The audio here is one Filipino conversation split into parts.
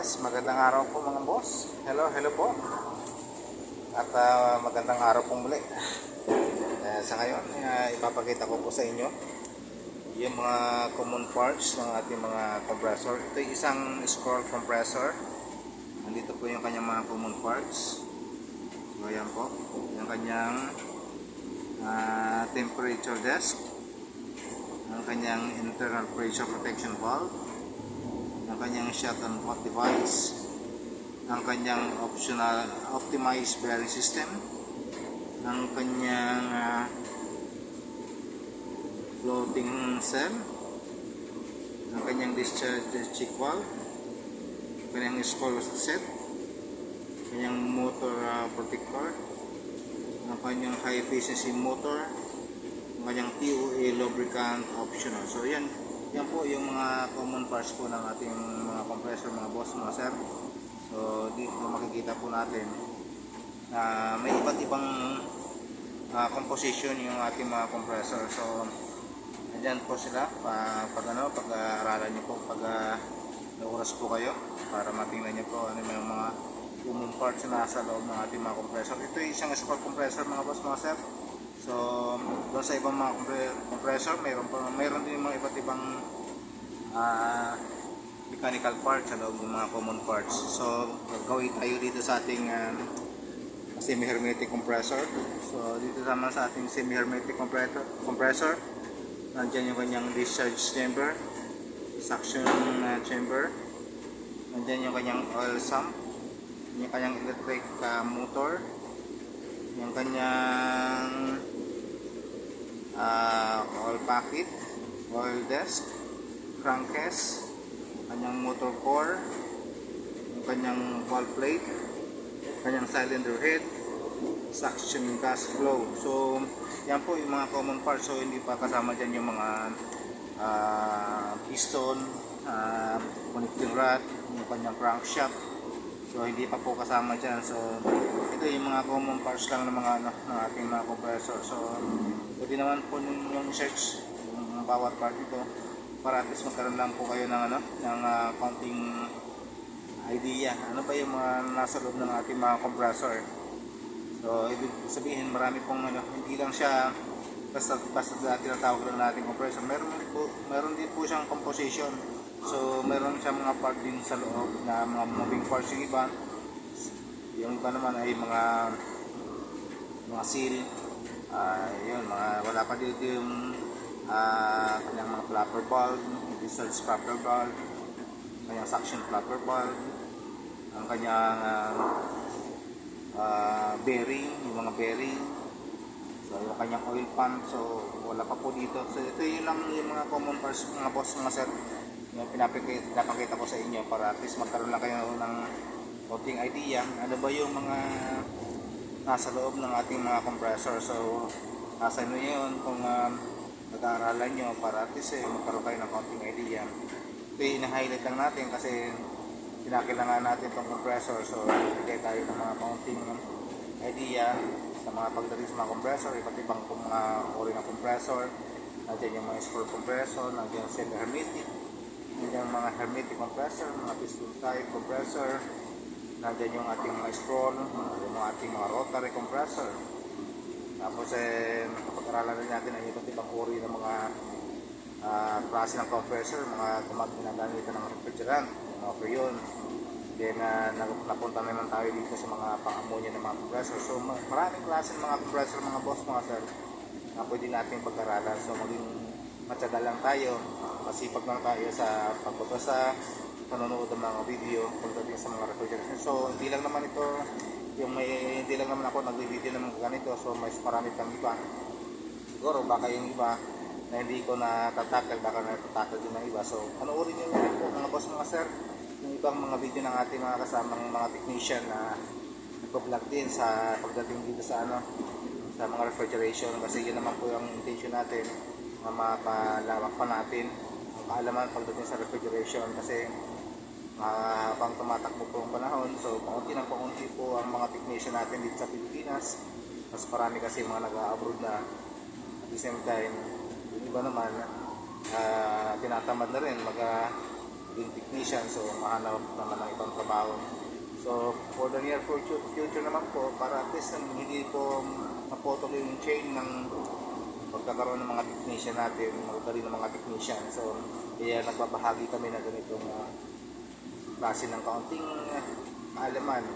Yes, magandang araw po mga boss. Hello po. At magandang araw po muli. Sa ngayon, ipapakita ko po sa inyo yung mga common parts ng ating mga compressor. Ito yung isang scroll compressor. Nandito po yung kanyang mga common parts. So, ayan po. Yung kanyang temperature desk. Ang kanyang internal pressure protection valve. Ang kanyang shut and pot device, ang kanyang optional optimized bearing system, ang kanyang floating cell, ang kanyang discharge check valve, ang kanyang scroll set, ang kanyang motor protector, ang kanyang high efficiency motor, ang kanyang TOA lubricant optional. So yan po yung mga common parts po ng ating mga compressor, mga boss, mga sir. So dito makikita po natin na may iba't ibang composition yung ating mga compressor. So andyan po sila pag-aralan nyo po pag oras po kayo para matingnan nyo po ano yung mga common parts na nasa loob ng ating mga compressor. Ito yung isang scroll compressor, mga boss, mga sir. So, doon sa ibang mga compressor, mayroon din mga iba't ibang mechanical parts sa loob ng mga common parts. So, gagawin tayo dito sa ating semi-hermetic compressor. So, dito naman sa ating semi-hermetic compressor, nandiyan yung kanyang discharge chamber, suction chamber, nandiyan yung kanyang oil sump, yung kanyang electric motor, yung kanyang oil packet, oil desk, crankcase, kanyang motor core, yung kanyang valve plate, kanyang cylinder head, suction gas flow. So yan po yung mga common parts. So hindi pa kasama dyan yung mga piston, connecting rod, yung kanyang crankshaft. So hindi pa po kasama dyan. So ito yung mga common parts lang ng mga ng ating mga compressor. So pwede naman po yung search yung bawat part ito para at least magkaroon lang po kayo ng ng counting idea ano ba yung mga nasa loob ng ating mga compressor. So ibig sabihin marami pong hindi lang siya basta tinatawag lang natin compressor. Meron din po siyang composition. So meron siyang mga part din sa loob na mga moving parts yung iba. Yung iba naman ay mga seal. Yun, wala pa dito yung kanyang mga flapper valve, discharge flapper valve, kanyang suction flapper valve, ang kanyang bearing, yung mga bearing, so yung kanyang oil pump. So wala pa po dito. So ito yun lang yung mga common parts, mga boss, mga sir, yung pinapakita ko sa inyo para at least magkaroon lang kayo ng konting idea ano ba yung mga nasa loob ng ating mga compressor. So nasa inyo yun kung nag-aaralan nyo para at least magkaroon kayo ng konting idea. Ito yung ina-highlight lang natin kasi pinakailangan natin itong compressor. So bigay tayo ng mga konting idea sa mga pagdating sa mga compressor, iba't ibang mga uri ng compressor. Nandiyan yung mga scroll compressor, nandiyan yung semi-hermetic, nandiyan yung mga hermetic compressor, mga piston type compressor, nandiyan yung ating mga scroll, yung ating mga rotary compressor. Tapos kapag-aralan rin natin ang iba't ibang uri ng mga klase ng compressor, mga ginagamit ng refrigerant, mga freon. Then napunta naman tayo dito sa mga pang-ammonia ng mga compressor. So maraming klase ng mga compressor, mga boss, mga sir, na pwede natin pag-aralan. So maging matyaga lang tayo, masipag lang tayo sa pagbabasa, panonood ng mga video pagdating sa mga refrigeration. So hindi lang naman ako nag-video ng mga ganito. So mas marami pang iba. Siguro baka yung iba na hindi ko natatakal, baka natatakal din ng iba. So panoorin nyo rin po mga boss, mga sir, yung ibang mga video ng ating mga kasamang mga technician na nagpa-vlog din sa pagdating dito sa sa mga refrigeration. Kasi yun naman po yung intention natin na mapalawak pa natin ang kaalaman pagdating sa refrigeration. Kasi pang tumatakbo po ang panahon, so paunti ng paunti po ang mga technician natin dito sa Pilipinas. Mas marami kasi mga nag-abroad na. At the same time yung iba naman tinatamad na rin maging technician, so mahanap naman ng ibang trabaho. So for the near future naman po, para at least hindi po maputuloy yung chain ng pagkakaroon ng mga technician natin, magkaroon ng mga technician. So kaya nagbabahagi kami na ganitong klase ng kaunting kaalaman,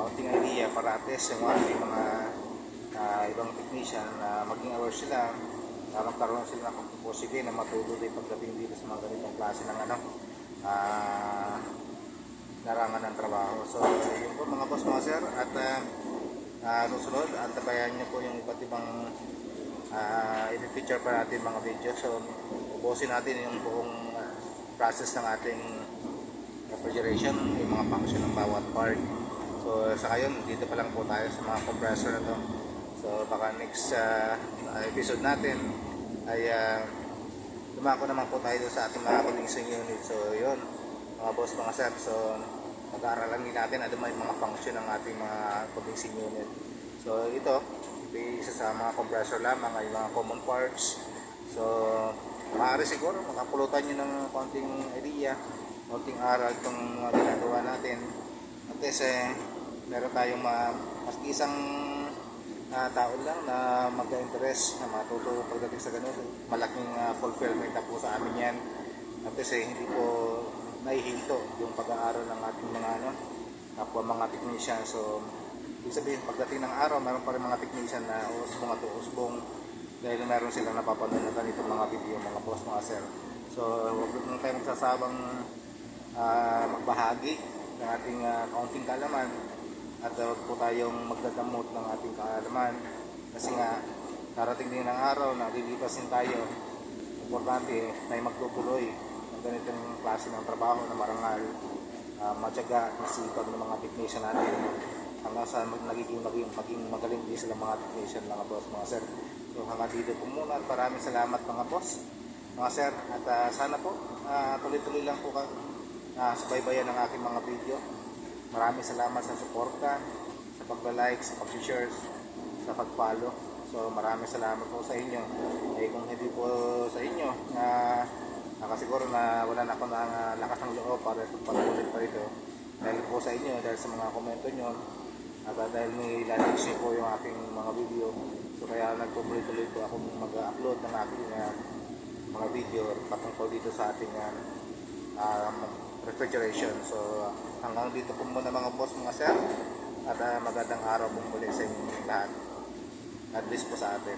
kaunting idea para at least yung ating mga ibang technician na maging aware sila, karoon sila ng pagpupursige na matutuloy pagdating dito sa mga ganitong klase ng larangan ng trabaho. So yun po mga boss, mga sir, at susunod at tabayan nyo po yung iba't ibang i-feature pa natin mga video. So ubusin natin yung buong process ng ating refrigeration, yung mga function ng bawat part. So sa ngayon, dito pa lang po tayo sa mga compressor na to. So baka next episode natin ay dumako naman po tayo sa ating mga condensing unit. So yun mga boss, mga sir, so mag-aaralan din natin ano yung mga function ng ating mga condensing unit. So ito isa sa mga compressor lamang ay mga common parts. So maaari siguro makapulutan nyo ng konting idea, konting aral itong mga ginagawa natin. At least meron tayong maski isang tao lang na magka-interest na matuto pagdating sa ganun. Malaking fulfillment na po sa amin yan. At least hindi po nahihinto yung pag-aaral ng ating mga kapwa mga technician. So ibig sabihin, pagdating ng araw, meron pa rin mga technician na usbong at usbong dahil meron silang napapanood na ganitong mga video, mga boss, mga sir. So huwag lang tayo magsasabang magbahagi ng ating kaunting kaalaman at huwag po tayong magdadamot ng ating kaalaman kasi nga darating din ng araw na lilipas din tayo. Importante na magtutuloy ng ganitong klase ng trabaho na marangal, matyaga at masipag ng mga technician natin hanggang sa maging magaling din sila mga technician, mga boss, mga sir. So hanggang dito po muna at maraming salamat mga boss, mga sir, at sana po tuloy-tuloy lang po subaybayan ng aking mga video. Maraming salamat sa suporta, sa pagla-like, sa pag-share, sa pag-follow. So maraming salamat po sa inyo. Kung hindi po sa inyo nakasiguro na wala na ako ng lakas ng loob para pag-ulit pa ito, dahil po sa inyo, dahil sa mga komento nyo at dahil nilalike nyo po yung aking mga video. So kaya nagtuloy-tuloy po akong mag-upload ng aking mga video patungkol dito sa ating refrigeration. So hanggang dito po muna mga boss, mga sir, at magandang araw po muli sa inyo lahat. God bless po sa atin.